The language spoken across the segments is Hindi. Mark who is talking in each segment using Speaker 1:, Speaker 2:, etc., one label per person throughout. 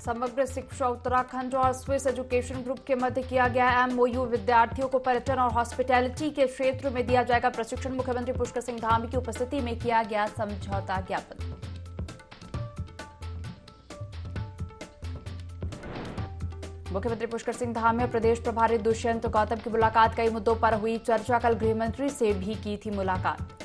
Speaker 1: समग्र शिक्षा उत्तराखंड और स्विस एजुकेशन ग्रुप के मध्य किया गया एमओयू। विद्यार्थियों को पर्यटन और हॉस्पिटैलिटी के क्षेत्र में दिया जाएगा प्रशिक्षण। मुख्यमंत्री पुष्कर सिंह धामी की उपस्थिति में किया गया समझौता ज्ञापन। मुख्यमंत्री पुष्कर सिंह धामी और प्रदेश प्रभारी दुष्यंत गौतम की मुलाकात, कई मुद्दों पर हुई चर्चा। कल गृह मंत्री से भी की थी मुलाकात।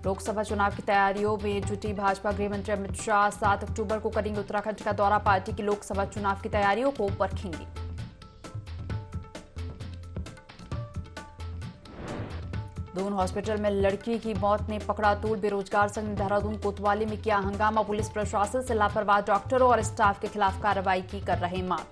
Speaker 1: लोकसभा चुनाव की तैयारियों में जुटी भाजपा। गृह मंत्री अमित शाह 7 अक्टूबर को करेंगे उत्तराखंड का दौरा। पार्टी की लोकसभा चुनाव की तैयारियों को परखेंगे। दून हॉस्पिटल में लड़की की मौत ने पकड़ा तूल। बेरोजगार संघ ने देहरादून कोतवाली में किया हंगामा। पुलिस प्रशासन से लापरवाह डॉक्टरों और स्टाफ के खिलाफ कार्रवाई की कर रहे मांग।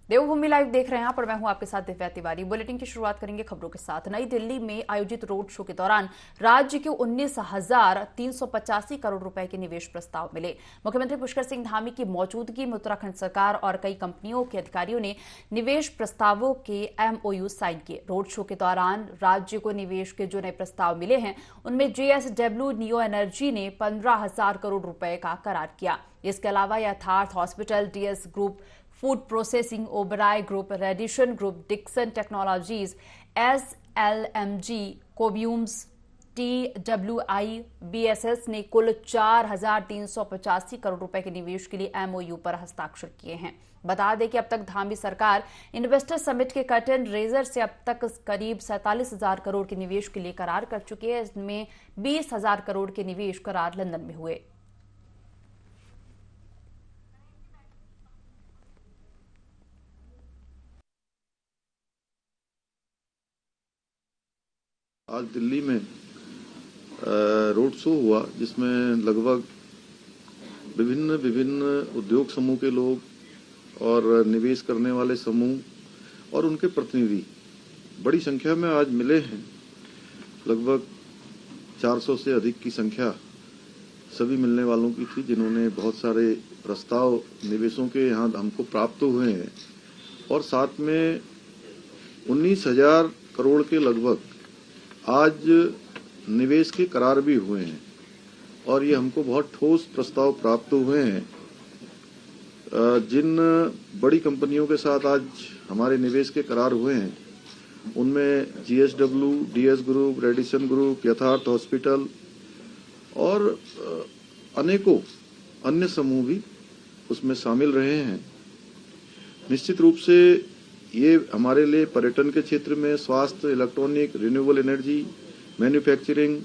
Speaker 1: देवभूमि लाइव देख रहे हैं आप और मैं हूं आपके साथ दिव्या तिवारी। बुलेटिन की शुरुआत करेंगे खबरों के साथ। नई दिल्ली में आयोजित रोड शो के दौरान राज्य के 19,385 करोड़ रुपए के निवेश प्रस्ताव मिले। मुख्यमंत्री पुष्कर सिंह धामी की मौजूदगी में उत्तराखंड सरकार और कई कंपनियों के अधिकारियों ने निवेश प्रस्तावों के एमओयू साइन किए। रोड शो के दौरान राज्य को निवेश के जो नए प्रस्ताव मिले हैं उनमें JSW नियो एनर्जी ने 15,000 करोड़ रुपए का करार किया। इसके अलावा Yatharth hospital, DS group, food processing, Oberoi group, Radisson group, Dixon technologies, SLMG, कोब्यूम्स, TWI, BSS ने कुल 4,385 करोड़ रुपए के निवेश के लिए एमओयू पर हस्ताक्षर किए हैं। बता दें कि अब तक धामी सरकार इन्वेस्टर समिट के कर्टन रेजर से अब तक करीब 47,000 करोड़ के निवेश के लिए करार कर चुकी है। इसमें 20,000 करोड़ के निवेश करार लंदन में हुए।
Speaker 2: आज दिल्ली में रोड शो हुआ जिसमें लगभग विभिन्न उद्योग समूह के लोग और निवेश करने वाले समूह और उनके प्रतिनिधि बड़ी संख्या में आज मिले हैं। लगभग 400 से अधिक की संख्या सभी मिलने वालों की थी, जिन्होंने बहुत सारे प्रस्ताव निवेशों के यहाँ हमको प्राप्त हुए हैं और साथ में 19,000 करोड़ के लगभग आज निवेश के करार भी हुए हैं और ये हमको बहुत ठोस प्रस्ताव प्राप्त हुए हैं। जिन बड़ी कंपनियों के साथ आज हमारे निवेश के करार हुए हैं उनमें JSW, DS group, Radisson group, यथार्थ हॉस्पिटल और अनेकों अन्य समूह भी उसमें शामिल रहे हैं। निश्चित रूप से ये हमारे लिए पर्यटन के क्षेत्र में, स्वास्थ्य, इलेक्ट्रॉनिक, रिन्यूएबल एनर्जी, मैन्युफैक्चरिंग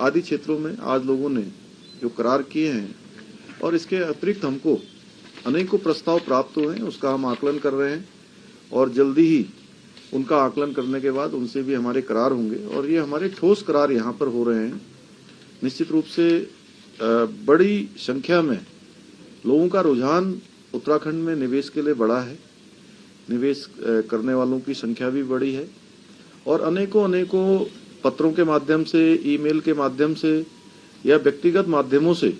Speaker 2: आदि क्षेत्रों में आज लोगों ने जो करार किए हैं और इसके अतिरिक्त हमको अनेकों प्रस्ताव प्राप्त हुए हैं, उसका हम आकलन कर रहे हैं और जल्दी ही उनका आकलन करने के बाद उनसे भी हमारे करार होंगे और ये हमारे ठोस करार यहाँ पर हो रहे हैं। निश्चित रूप से बड़ी संख्या में लोगों का रुझान उत्तराखंड में निवेश के लिए बढ़ा है। निवेश करने वालों की संख्या भी बढ़ी है और अनेकों पत्रों के माध्यम से, ईमेल के माध्यम से या व्यक्तिगत माध्यमों से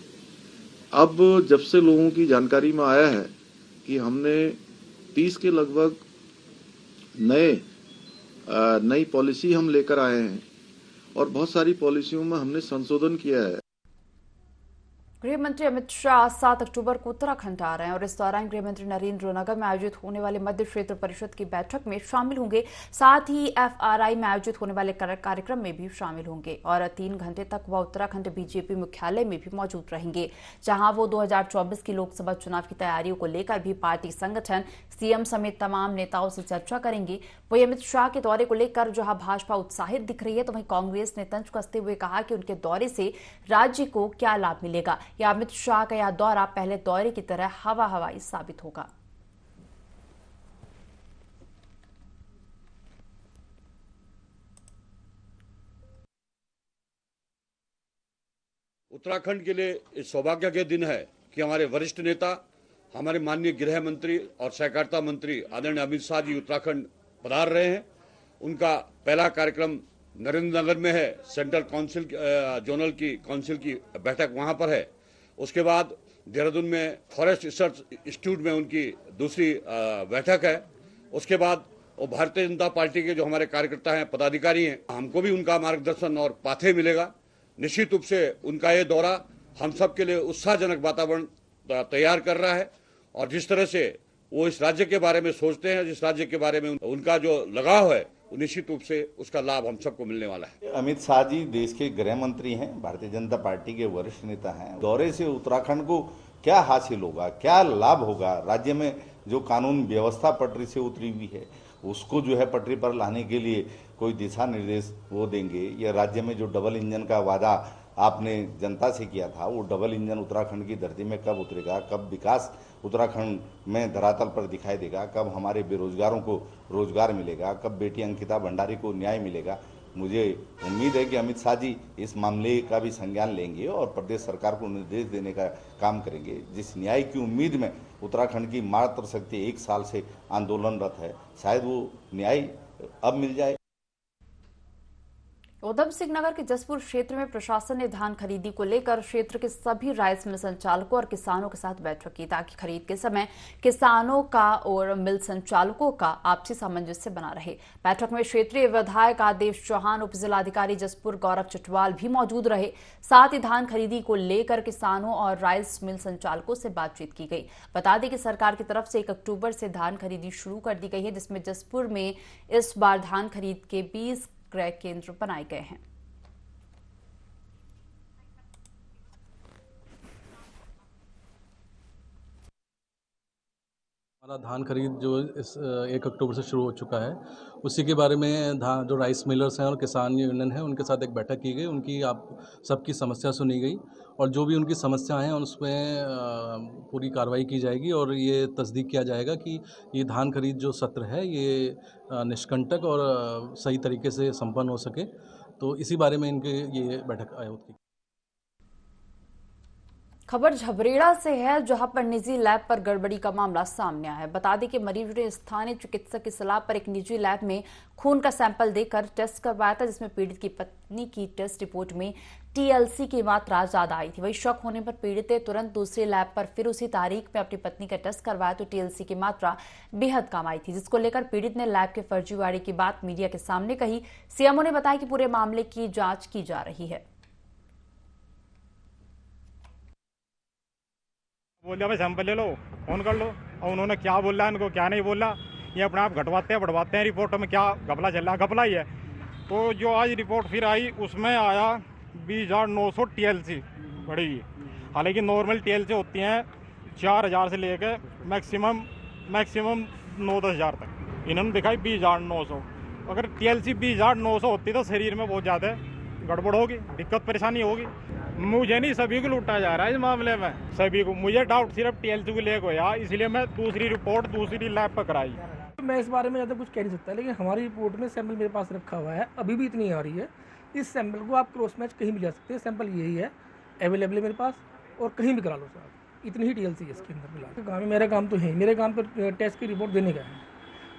Speaker 2: अब जब से लोगों की जानकारी में आया है कि हमने 30 के लगभग नई पॉलिसी हम लेकर आए हैं और बहुत सारी पॉलिसियों में हमने संशोधन किया है।
Speaker 1: गृह मंत्री अमित शाह 7 अक्टूबर को उत्तराखंड आ रहे हैं और इस दौरान गृह मंत्री नरेंद्रनगर में आयोजित होने वाले मध्य क्षेत्र परिषद की बैठक में शामिल होंगे। साथ ही FRI में आयोजित होने वाले कार्यक्रम में भी शामिल होंगे और 3 घंटे तक वह उत्तराखंड बीजेपी मुख्यालय में भी मौजूद रहेंगे, जहां वो 2024 की लोकसभा चुनाव की तैयारियों को लेकर भी पार्टी संगठन, CM समेत तमाम नेताओं से चर्चा करेंगे। वही अमित शाह के दौरे को लेकर जहां भाजपा उत्साहित दिख रही है तो वहीं कांग्रेस ने तंज कसते हुए कहा कि उनके दौरे से राज्य को क्या लाभ मिलेगा या अमित शाह का यह दौरा पहले दौरे की तरह हवाई साबित होगा।
Speaker 3: उत्तराखंड के लिए इस सौभाग्य के दिन है कि हमारे वरिष्ठ नेता, हमारे माननीय गृह मंत्री और सहकारिता मंत्री आदरणीय अमित शाह जी उत्तराखंड पधार रहे हैं। उनका पहला कार्यक्रम नरेंद्रनगर में है, सेंट्रल काउंसिल जोनल की काउंसिल की बैठक वहां पर है। उसके बाद देहरादून में फॉरेस्ट रिसर्च इंस्टीट्यूट में उनकी दूसरी बैठक है। उसके बाद वो भारतीय जनता पार्टी के जो हमारे कार्यकर्ता हैं, पदाधिकारी हैं, हमको भी उनका मार्गदर्शन और पाथे मिलेगा। निश्चित रूप से उनका ये दौरा हम सब के लिए उत्साहजनक वातावरण तैयार कर रहा है और जिस तरह से वो इस राज्य के बारे में सोचते हैं, जिस राज्य के बारे में उनका जो लगाव है, निश्चित रूप से उसका लाभ हम सबको मिलने वाला है।
Speaker 4: अमित शाह जी देश के गृह मंत्री हैं, भारतीय जनता पार्टी के वरिष्ठ नेता हैं। दौरे से उत्तराखंड को क्या हासिल होगा, क्या लाभ होगा, राज्य में जो कानून व्यवस्था पटरी से उतरी हुई है उसको जो है पटरी पर लाने के लिए कोई दिशा निर्देश वो देंगे, या राज्य में जो डबल इंजन का वादा आपने जनता से किया था वो डबल इंजन उत्तराखंड की धरती में कब उतरेगा, कब विकास उत्तराखंड में धरातल पर दिखाई देगा, कब हमारे बेरोजगारों को रोजगार मिलेगा, कब बेटी अंकिता भंडारी को न्याय मिलेगा। मुझे उम्मीद है कि अमित शाह जी इस मामले का भी संज्ञान लेंगे और प्रदेश सरकार को निर्देश देने का काम करेंगे। जिस न्याय की उम्मीद में उत्तराखंड की मात्र शक्ति 1 साल से आंदोलनरत है, शायद वो न्याय अब मिल जाए।
Speaker 1: उधम सिंह नगर के जसपुर क्षेत्र में प्रशासन ने धान खरीदी को लेकर क्षेत्र के सभी राइस मिल संचालकों और किसानों के साथ बैठक की ताकि खरीद के समय किसानों का और मिल संचालकों का आपसी सामंजस्य बना रहे। बैठक में क्षेत्रीय विधायक आदेश चौहान, उप जिलाधिकारी जसपुर गौरव चटवाल भी मौजूद रहे। साथ ही धान खरीदी को लेकर किसानों और राइस मिल संचालकों से बातचीत की गई। बता दें कि सरकार की तरफ से 1 अक्टूबर से धान खरीदी शुरू कर दी गई है, जिसमें जसपुर में इस बार धान खरीद के 20 क्रय केंद्र बनाए गए हैं।
Speaker 5: हमारा धान खरीद जो इस 1 अक्टूबर से शुरू हो चुका है, उसी के बारे में जो राइस मिलर्स हैं और किसान यूनियन है उनके साथ एक बैठक की गई। उनकी सबकी समस्या सुनी गई और जो भी उनकी समस्या हैं उसमें पूरी कार्रवाई की जाएगी और ये तस्दीक किया जाएगा कि ये धान खरीद जो सत्र है ये निष्कंटक और सही तरीके से संपन्न हो सके। तो इसी बारे में इनके ये बैठक आयोजित की।
Speaker 1: खबर झबरेड़ा से है, जहां पर निजी लैब पर गड़बड़ी का मामला सामने आया है। बता दें कि मरीज ने स्थानीय चिकित्सक की सलाह पर एक निजी लैब में खून का सैंपल देकर टेस्ट करवाया था, जिसमें पीड़ित की पत्नी की टेस्ट रिपोर्ट में TLC की मात्रा ज्यादा आई थी। वही शक होने पर पीड़ित ने तुरंत दूसरी लैब पर फिर उसी तारीख में अपनी पत्नी का टेस्ट करवाया तो TLC की मात्रा बेहद कम आई थी, जिसको लेकर पीड़ित ने लैब के फर्जीवाड़े की बात मीडिया के सामने कही। CMO ने बताया कि पूरे मामले की जांच की जा रही है।
Speaker 6: बोल दिया भाई सैंपल ले लो, फोन कर लो, और उन्होंने क्या बोल रहा है, इनको क्या नहीं बोल रहा, ये अपने आप घटवाते हैं बढ़वाते हैं। रिपोर्ट में क्या घपला चल रहा है, घपला ही है। तो जो आज रिपोर्ट फिर आई उसमें आया 20,900 TLC बढ़ी हुई। हालांकि नॉर्मल TLC होती हैं 4,000 से लेकर मैक्सिमम 9-10 हज़ार तक। इन्होंने दिखाई 20,900। अगर TLC 20,900 होती तो शरीर में बहुत ज़्यादा गड़बड़ होगी, दिक्कत परेशानी होगी। मुझे नहीं, सभी को लूटा जा रहा है इस मामले में, सभी को। मुझे डाउट सिर्फ TLC को लेकर हुआ, इसलिए मैं दूसरी रिपोर्ट दूसरी लैब पर कराई।
Speaker 7: मैं इस बारे में ज़्यादा कुछ कह नहीं सकता, लेकिन हमारी रिपोर्ट में सैंपल मेरे पास रखा हुआ है, अभी भी इतनी आ रही है। इस सैंपल को आप क्रॉस मैच कहीं भी जा सकते हैं, सैंपल यही है, अवेलेबल है मेरे पास, और कहीं भी करा लो सर। इतनी ही TLC है इसके अंदर फिलहाल। काम है, मेरा काम तो है, मेरे काम पर टेस्ट की रिपोर्ट देने का है।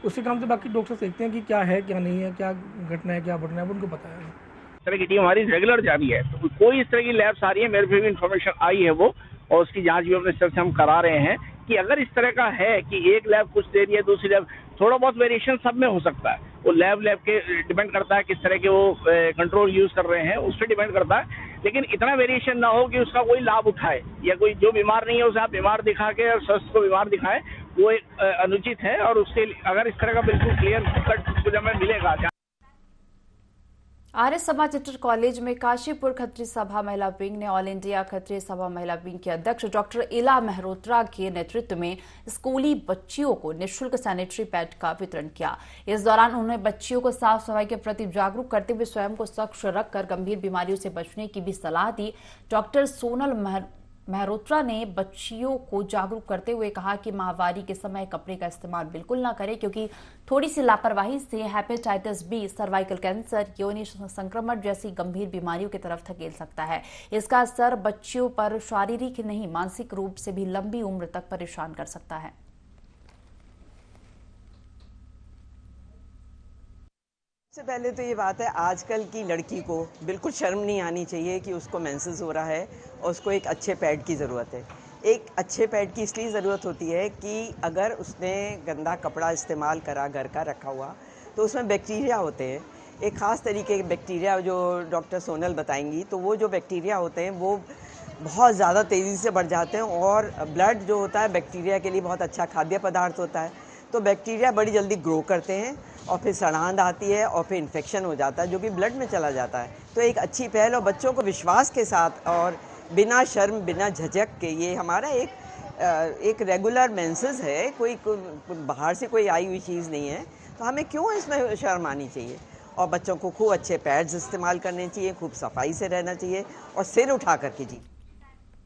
Speaker 7: उसके काम तो बाकी डॉक्टर देखते हैं कि क्या है क्या नहीं है, क्या घटना है क्या बढ़ना है, उनको पता है।
Speaker 8: इस तरह की टीम हमारी रेगुलर जा रही है, तो कोई इस तरह की लैब्स आ रही है, मेरे पे भी इन्फॉर्मेशन आई है वो, और उसकी जांच भी अपने स्तर से हम करा रहे हैं कि अगर इस तरह का है कि एक लैब कुछ दे रही है, दूसरी लैब, थोड़ा बहुत वेरिएशन सब में हो सकता है। वो लैब के डिपेंड करता है किस तरह के वो कंट्रोल यूज कर रहे हैं, उस पर डिपेंड करता है। लेकिन इतना वेरिएशन ना हो कि उसका कोई लाभ उठाए, या कोई जो बीमार नहीं है उसे आप बीमार दिखा के और स्वस्थ को बीमार दिखाएं, वो एक अनुचित है। और उसके अगर इस तरह का बिल्कुल क्लियर कट हमें मिलेगा।
Speaker 1: आर्य समाज इंटर कॉलेज में काशीपुर खत्री सभा महिला विंग ने ऑल इंडिया खत्री सभा महिला विंग के अध्यक्ष डॉक्टर इला मेहरोत्रा के नेतृत्व में स्कूली बच्चियों को निःशुल्क सैनिटरी पैड का वितरण किया। इस दौरान उन्होंने बच्चियों को साफ सफाई के प्रति जागरूक करते हुए स्वयं को स्वच्छ रखकर गंभीर बीमारियों से बचने की भी सलाह दी। डॉक्टर सोनल मेहरोत्रा ने बच्चियों को जागरूक करते हुए कहा कि माहवारी के समय कपड़े का इस्तेमाल बिल्कुल ना करें, क्योंकि थोड़ी सी लापरवाही से हेपेटाइटिस B, सर्वाइकल कैंसर, योनि संक्रमण जैसी गंभीर बीमारियों की तरफ धकेल सकता है। इसका असर बच्चियों पर शारीरिक नहीं मानसिक रूप से भी लंबी उम्र तक परेशान कर सकता है।
Speaker 9: सबसे पहले तो ये बात है, आजकल की लड़की को बिल्कुल शर्म नहीं आनी चाहिए कि उसको मेंसेस हो रहा है और उसको एक अच्छे पैड की ज़रूरत है। एक अच्छे पैड की इसलिए ज़रूरत होती है कि अगर उसने गंदा कपड़ा इस्तेमाल करा घर का रखा हुआ तो उसमें बैक्टीरिया होते हैं, एक ख़ास तरीके के बैक्टीरिया जो डॉक्टर सोनल बताएंगी। तो वो जो बैक्टीरिया होते हैं वो बहुत ज़्यादा तेज़ी से बढ़ जाते हैं और ब्लड जो होता है बैक्टीरिया के लिए बहुत अच्छा खाद्य पदार्थ होता है। तो बैक्टीरिया बड़ी जल्दी ग्रो करते हैं और फिर सड़ांध आती है और फिर इन्फेक्शन हो जाता है जो कि ब्लड में चला जाता है। तो एक अच्छी पहल और बच्चों को विश्वास के साथ और बिना शर्म बिना झिझक के, ये हमारा एक रेगुलर मेंसेस है, कोई बाहर से कोई आई हुई चीज़ नहीं है, तो हमें क्यों इसमें शर्म आनी चाहिए। और बच्चों को खूब अच्छे पैड्स इस्तेमाल करने चाहिए, खूब सफाई से रहना चाहिए और सिर उठा करके जी।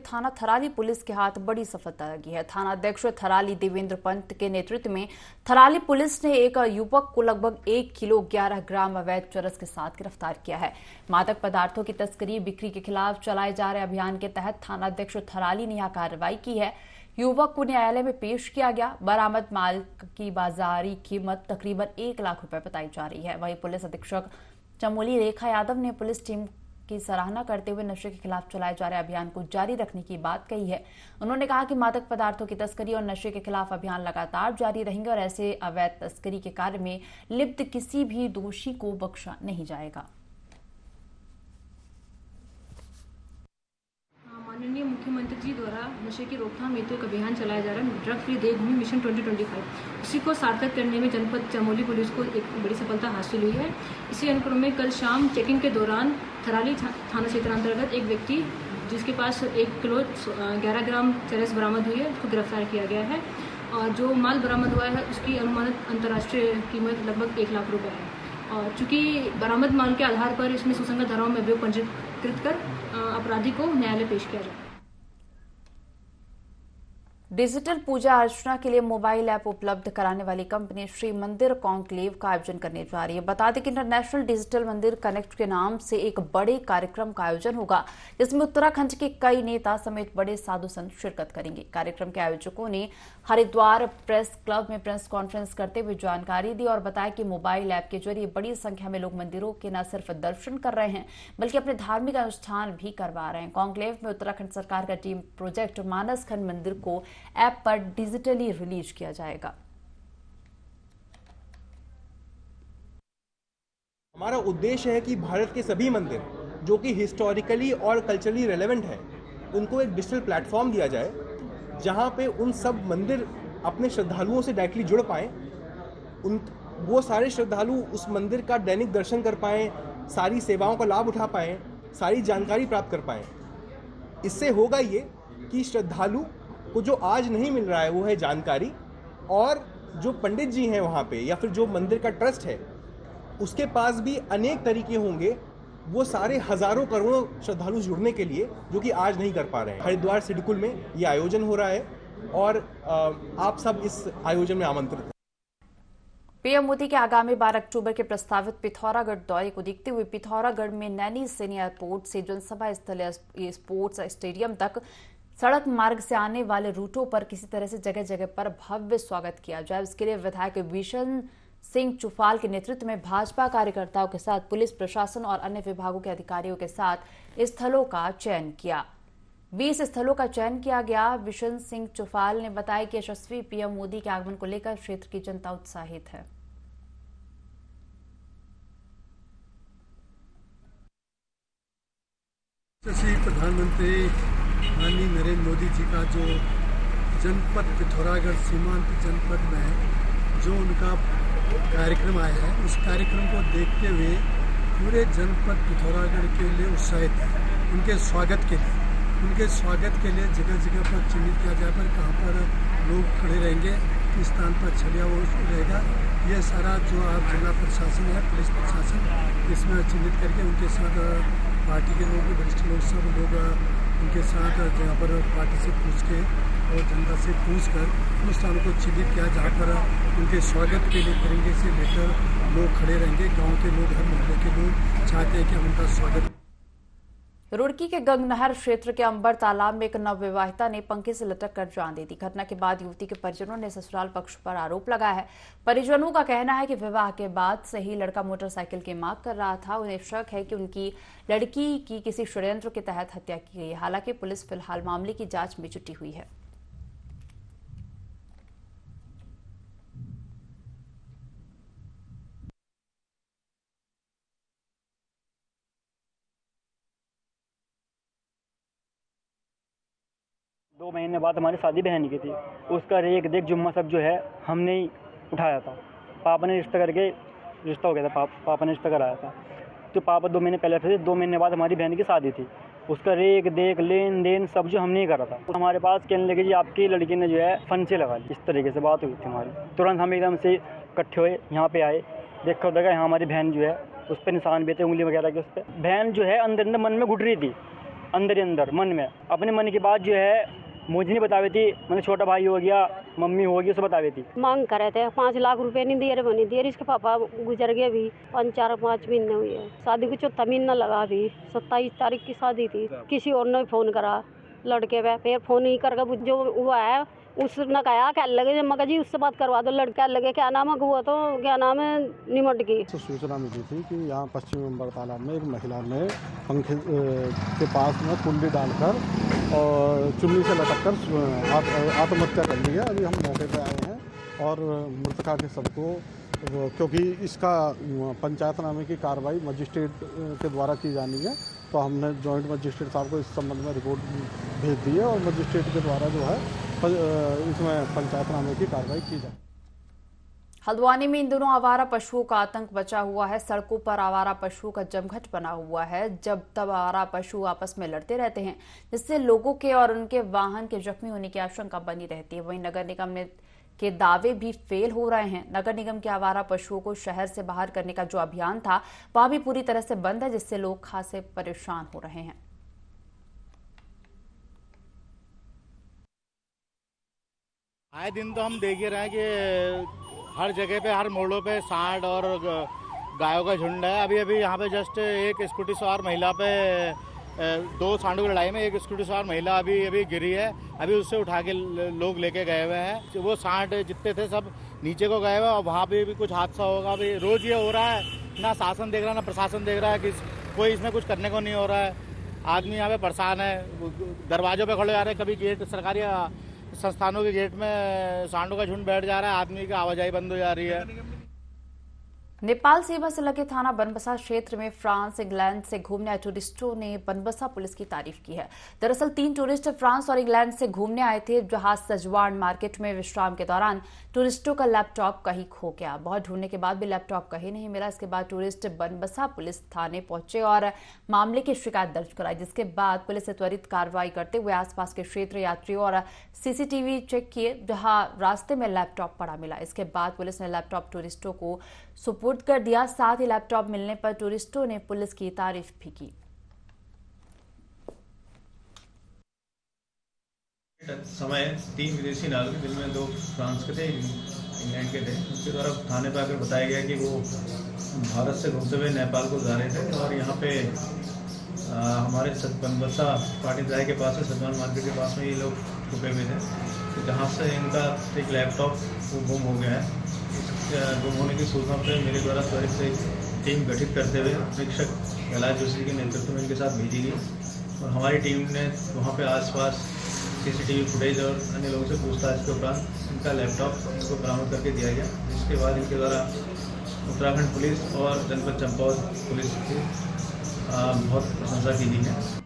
Speaker 1: थाना थराली पुलिस के हाथ बड़ी सफलता लगी है। थाना अध्यक्ष थराली देवेंद्र पंत के नेतृत्व में थराली पुलिस ने एक युवक को लगभग 1 किलो 11 ग्राम अवैध चरस के साथ गिरफ्तार किया है। मादक पदार्थों की तस्करी बिक्री के खिलाफ चलाए जा रहे अभियान के तहत थाना अध्यक्ष थराली ने यह कार्रवाई की है। युवक को न्यायालय में पेश किया गया। बरामद माल की बाजारी कीमत तकरीबन 1 लाख रुपए बताई जा रही है। वहीं पुलिस अधीक्षक चमोली रेखा यादव ने पुलिस टीम की सराहना करते हुए नशे के खिलाफ चलाए जा रहे अभियान को जारी रखने की बात कही है। उन्होंने कहा कि मादक पदार्थों की तस्करी और नशे के खिलाफ अभियान लगातार जारी रहेंगे और ऐसे अवैध तस्करी के कार्य में लिप्त किसी भी दोषी को बख्शा नहीं जाएगा।
Speaker 10: माननीय मुख्यमंत्री जी द्वारा नशे की रोकथाम हेतु एक अभियान चलाया जा रहा है, ड्रग फ्री देवभूमि मिशन 2025। उसी को सार्थक करने में जनपद चमोली पुलिस को एक बड़ी सफलता हासिल हुई है। इसी अनुक्रम में कल शाम चेकिंग के दौरान थराली थाना क्षेत्र अंतर्गत एक व्यक्ति जिसके पास 1 किलो 11 ग्राम चरस बरामद हुई है, उसको गिरफ्तार किया गया है। और जो माल बरामद हुआ है उसकी अनुमानित अंतर्राष्ट्रीय कीमत लगभग 1 लाख रुपये है। और चूंकि बरामद माल के आधार पर इसमें सुसंगत धाराओं में अभियोग पंजीकृत कर अपराधी को न्यायालय पेश किया जाए।
Speaker 1: डिजिटल पूजा अर्चना के लिए मोबाइल ऐप उपलब्ध कराने वाली कंपनी श्री मंदिर कॉन्क्लेव का आयोजन करने जा रही है। बता दें कि इंटरनेशनल डिजिटल मंदिर कनेक्ट के नाम से एक बड़े कार्यक्रम का आयोजन होगा, जिसमें उत्तराखंड के कई नेता समेत बड़े साधु संत शिरकत करेंगे। कार्यक्रम के आयोजकों ने हरिद्वार प्रेस क्लब में प्रेस कॉन्फ्रेंस करते हुए जानकारी दी और बताया कि मोबाइल ऐप के जरिए बड़ी संख्या में लोग मंदिरों के न सिर्फ दर्शन कर रहे हैं बल्कि अपने धार्मिक अनुष्ठान भी करवा रहे हैं। कॉन्क्लेव में उत्तराखंड सरकार का टीम प्रोजेक्ट मानसखंड मंदिर को ऐप पर डिजिटली रिलीज किया जाएगा।
Speaker 11: हमारा उद्देश्य है कि भारत के सभी मंदिर जो कि हिस्टोरिकली और कल्चरली रेलेवेंट है उनको एक डिजिटल प्लेटफॉर्म दिया जाए, जहां पे उन सब मंदिर अपने श्रद्धालुओं से डायरेक्टली जुड़ पाएं, वो सारे श्रद्धालु उस मंदिर का दैनिक दर्शन कर पाएं, सारी सेवाओं का लाभ उठा पाएं, सारी जानकारी प्राप्त कर पाएं। इससे होगा ये कि श्रद्धालु को जो आज नहीं मिल रहा है वो है जानकारी, और जो पंडित जी हैं वहाँ पे या फिर जो मंदिर का ट्रस्ट है उसके पास भी अनेक तरीके होंगे वो सारे हजारों करोड़ों श्रद्धालु जुड़ने के लिए, जो कि आज नहीं कर पा रहे हैं। हरिद्वार सिडकुल में ये आयोजन हो रहा है और आप सब इस आयोजन में आमंत्रित हैं।
Speaker 1: पीएम मोदी के आगामी 12 अक्टूबर के प्रस्तावित पिथौरागढ़ दौरे को देखते हुए पिथौरागढ़ में नैनी सैनी एयरपोर्ट से जनसभा स्थल स्पोर्ट्स स्टेडियम तक सड़क मार्ग से आने वाले रूटों पर किसी तरह से जगह जगह पर भव्य स्वागत किया जाए। इसके लिए विधायक बिशन सिंह चुफाल के नेतृत्व में भाजपा कार्यकर्ताओं के साथ पुलिस प्रशासन और अन्य विभागों के अधिकारियों के साथ स्थलों का चयन किया। 20 स्थलों का चयन किया गया। बिशन सिंह चुफाल ने बताया कि यशस्वी पीएम मोदी के आगमन को लेकर क्षेत्र की जनता उत्साहित है।
Speaker 12: प्रधानमंत्री माननीय नरेंद्र मोदी जी का जो जनपद पिथौरागढ़ सीमांत जनपद में जो उनका कार्यक्रम आया है, उस कार्यक्रम को देखते हुए पूरे जनपद पिथौरागढ़ के लिए उत्साहित है। उनके स्वागत के लिए जगह जगह पर चिन्हित किया जाए पर कहाँ पर लोग खड़े रहेंगे, किस स्थान पर छलिया वो रहेगा, ये सारा जो आप जिला प्रशासन है, पुलिस प्रशासन, इसमें चिन्हित करके उनके साथ पार्टी के लोग, वरिष्ठ लोग, सब लोग उनके साथ जहाँ पर पार्टी से पूछ के और जनता से पूछ कर उन स्थानों को चिन्हित किया जहाँ पर उनके स्वागत के लिए तिरंगे से लेकर लोग खड़े रहेंगे। गांव के लोग, हर मोहल्ले के लोग चाहते हैं कि हम उनका स्वागत।
Speaker 1: रुड़की के गंगनहर क्षेत्र के अंबर तालाब में एक नवविवाहिता ने पंखे से लटक कर जान दे दी। घटना के बाद युवती के परिजनों ने ससुराल पक्ष पर आरोप लगाया है। परिजनों का कहना है कि विवाह के बाद से ही लड़का मोटरसाइकिल की मांग कर रहा था। उन्हें शक है कि उनकी लड़की की किसी षड्यंत्र के तहत हत्या की गई है। हालांकि पुलिस फिलहाल मामले की जांच में जुटी हुई है।
Speaker 13: दो महीने बाद हमारी शादी बहन की थी। उसका रेख देख जुम्मा सब जो है हमने ही उठाया था। पापा ने रिश्ता करके रिश्ता हो गया था। पापा ने रिश्ता कराया था। तो पापा 2 महीने पहले थे। 2 महीने बाद हमारी बहन की शादी थी। उसका रेख देख लेन देन सब जो हमने ही करा था। हमारे पास कहने लगे जी आपकी लड़की ने जो है फंसे लगा ली। इस तरीके से बात हुई थी हमारी। तुरंत हम एकदम से इकट्ठे हुए, यहाँ पे आए। देखा देखा यहाँ हमारी बहन जो है उस पर निशान भी थे, उंगली वगैरह के। उस पर बहन जो है अंदर अंदर मन में घुट रही थी, अंदर ही अंदर मन में। अपने मन की बात जो है मुझे नहीं बतावे थी। मैंने छोटा भाई हो गया, मम्मी हो गई, उसे बतावे थी।
Speaker 14: मांग करे थे 5 लाख रुपए नहीं दिए, बनी दिए। इसके पापा गुजर गए भी 4-5 महीने हुए हैं। शादी को 4था महीना लगा। भी 27 तारीख की शादी थी। किसी और ने फोन करा लड़के पे, फिर फोन ही करके जो हुआ है उसने कहा क्या लगे मगर जी उससे बात करवा दो। लड़का लगे क्या नाम है, हुआ तो क्या नाम है निमट की।
Speaker 15: सूचना मिली थी कि यहाँ पश्चिमी अंबर तालाब में एक महिला ने पंखे के पास में कुंडी डालकर और चुन्नी से लटककर आत्महत्या कर ली है। अभी हम मौके पर आए हैं और मृतका के सबको, क्योंकि इसका पंचायतनामे की कार्रवाई मजिस्ट्रेट के द्वारा की जानी है, तो हमने जॉइंट मजिस्ट्रेट साहब को इस संबंध में रिपोर्ट भेज दी है और मजिस्ट्रेट के द्वारा जो है इसमें पंचायतनामे की कार्रवाई की जाए।
Speaker 1: हल्द्वानी में इन दिनों आवारा पशुओं का आतंक बचा हुआ है। सड़कों पर आवारा पशुओं का जमघट बना हुआ है। जब तब आवारा पशु आपस में लड़ते रहते हैं, जिससे लोगों के और उनके वाहन के जख्मी होने की आशंका बनी रहती है। वहीं नगर निगम के दावे भी फेल हो रहे हैं। नगर निगम के आवारा पशुओं को शहर से बाहर करने का जो अभियान था वह भी पूरी तरह से बंद है, जिससे लोग खासे परेशान हो रहे हैं।
Speaker 16: आए दिन तो हम देख ही रहे हैं कि हर जगह पे, हर मोड़ों पे सांड और गायों का झुंड है। अभी यहाँ पे जस्ट एक स्कूटी सवार महिला पे 2 सांडों की लड़ाई में एक स्कूटी सवार महिला अभी गिरी है। अभी उससे उठा के लोग लेके गए हुए हैं। वो सांड जितने थे सब नीचे को गए हुए और वहाँ पे भी कुछ हादसा होगा। अभी रोज ये हो रहा है, ना शासन देख रहा है ना प्रशासन देख रहा है कि कोई इसमें कुछ करने को नहीं हो रहा है। आदमी यहाँ पे परेशान है, दरवाजों पे खड़े आ रहे हैं। कभी गेट सरकारी संस्थानों के गेट में सांडों का झुंड बैठ जा रहा है, आदमी की आवाजाही बंद हो जा रही है।
Speaker 1: नेपाल सीमा से लगे थाना बनबसा क्षेत्र में फ्रांस इंग्लैंड से घूमने आए टूरिस्टों ने बनबसा पुलिस की तारीफ की है। दरअसल 3 टूरिस्ट फ्रांस और इंग्लैंड से घूमने आए थे, जहां सजवान मार्केट में विश्राम के दौरान टूरिस्टों का लैपटॉप कहीं खो गया। बहुत ढूंढने के बाद भी लैपटॉप कहीं नहीं मिला। इसके बाद टूरिस्ट बनबसा पुलिस थाने पहुंचे और मामले की शिकायत दर्ज कराई, जिसके बाद पुलिस ने त्वरित कार्रवाई करते हुए आसपास के क्षेत्र, यात्रियों और सीसीटीवी चेक किए, जहां रास्ते में लैपटॉप पड़ा मिला। इसके बाद पुलिस ने लैपटॉप टूरिस्टों को सुपुर्द कर दिया। साथ ही लैपटॉप मिलने पर टूरिस्टों ने पुलिस की तारीफ भी की।
Speaker 17: समय 3 विदेशी नागरिक, जिनमें 2 फ्रांस के थे, इंग्लैंड के थे, उसके द्वारा थाने पर आकर बताया गया कि वो भारत से घूमते हुए नेपाल को जा रहे थे और यहाँ पे हमारे बनबसा पार्टी ड्राई के पास में, सजवान मार्केट के पास में ये लोग रुके हुए थे। तो जहाँ से इनका एक लैपटॉप वो गुम हो गया है। गुम होने की सूचना पर मेरे द्वारा त्वरित से टीम गठित करते हुए निरीक्षक कैलाश जोशी के नेतृत्व में इनके साथ भेजी गई और हमारी टीम ने वहाँ पे आसपास सीसीटीवी फुटेज और अन्य लोगों से पूछताछ के उपरांत इनका लैपटॉप इनको बरामद करके दिया गया, जिसके बाद इनके द्वारा उत्तराखंड पुलिस और जनपद चंपावत पुलिस की बहुत प्रशंसा की गई है।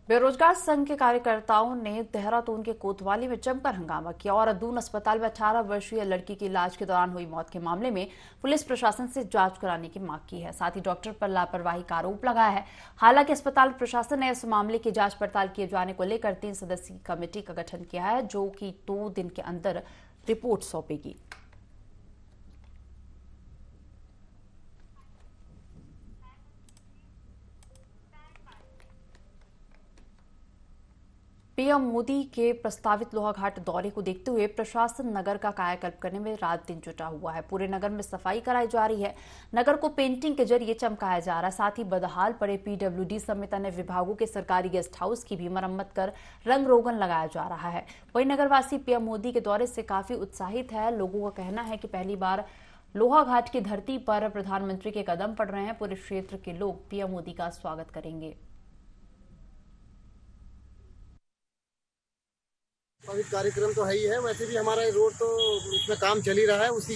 Speaker 1: बेरोजगार संघ के कार्यकर्ताओं ने देहरादून के कोतवाली में जमकर हंगामा किया और दून अस्पताल में 18 वर्षीय लड़की की इलाज के दौरान हुई मौत के मामले में पुलिस प्रशासन से जांच कराने की मांग की है। साथ ही डॉक्टर पर लापरवाही का आरोप लगाया है। हालांकि अस्पताल प्रशासन ने इस मामले की जांच पड़ताल किए जाने को लेकर 3 सदस्यीय कमेटी का गठन किया है, जो कि 2 दिन के अंदर रिपोर्ट सौंपेगी। पीएम मोदी के प्रस्तावित लोहाघाट दौरे को देखते हुए प्रशासन नगर का कायाकल्प करने में रात दिन जुटा हुआ है। पूरे नगर में सफाई कराई जा रही है, नगर को पेंटिंग के जरिए चमकाया जा रहा है। साथ ही बदहाल पड़े पीडब्ल्यूडी समेत अन्य विभागों के सरकारी गेस्ट हाउस की भी मरम्मत कर रंग रोगन लगाया जा रहा है। वहीं नगरवासी पीएम मोदी के दौरे से काफी उत्साहित है। लोगों का कहना है कि पहली बार लोहाघाट की धरती पर प्रधानमंत्री के कदम पड़ रहे हैं। पूरे क्षेत्र के लोग पीएम मोदी का स्वागत करेंगे।
Speaker 18: कार्यक्रम तो है ही है, वैसे भी हमारा रोड तो इसमें काम चल ही रहा है, उसी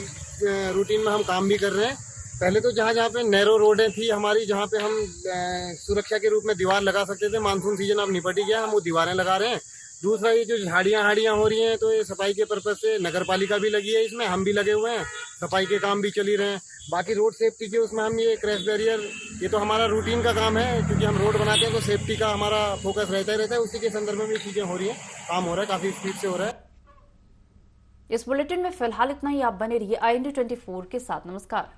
Speaker 18: रूटीन में हम काम भी कर रहे हैं। पहले तो जहाँ जहाँ पे नैरो रोडें थी हमारी, जहाँ पे हम सुरक्षा के रूप में दीवार लगा सकते थे, मानसून सीजन अब निपट ही गया, हम वो दीवारें लगा रहे हैं। दूसरा ये जो झाड़ियाँ हो रही हैं तो ये सफाई के पर्पज से नगर पालिका भी लगी है, इसमें हम भी लगे हुए हैं, सफाई के काम भी चल ही रहे हैं। बाकी रोड सेफ्टी के उसमें हम ये क्रैश बैरियर, ये तो हमारा रूटीन का काम है, क्योंकि हम रोड बनाते हैं तो सेफ्टी का हमारा फोकस रहता ही रहता है। उसी के संदर्भ में भी चीजें हो रही हैं, काम हो रहा है, काफी स्पीड से हो रहा है।
Speaker 1: इस बुलेटिन में फिलहाल इतना ही। आप बने रहिए IND 24 के साथ। नमस्कार।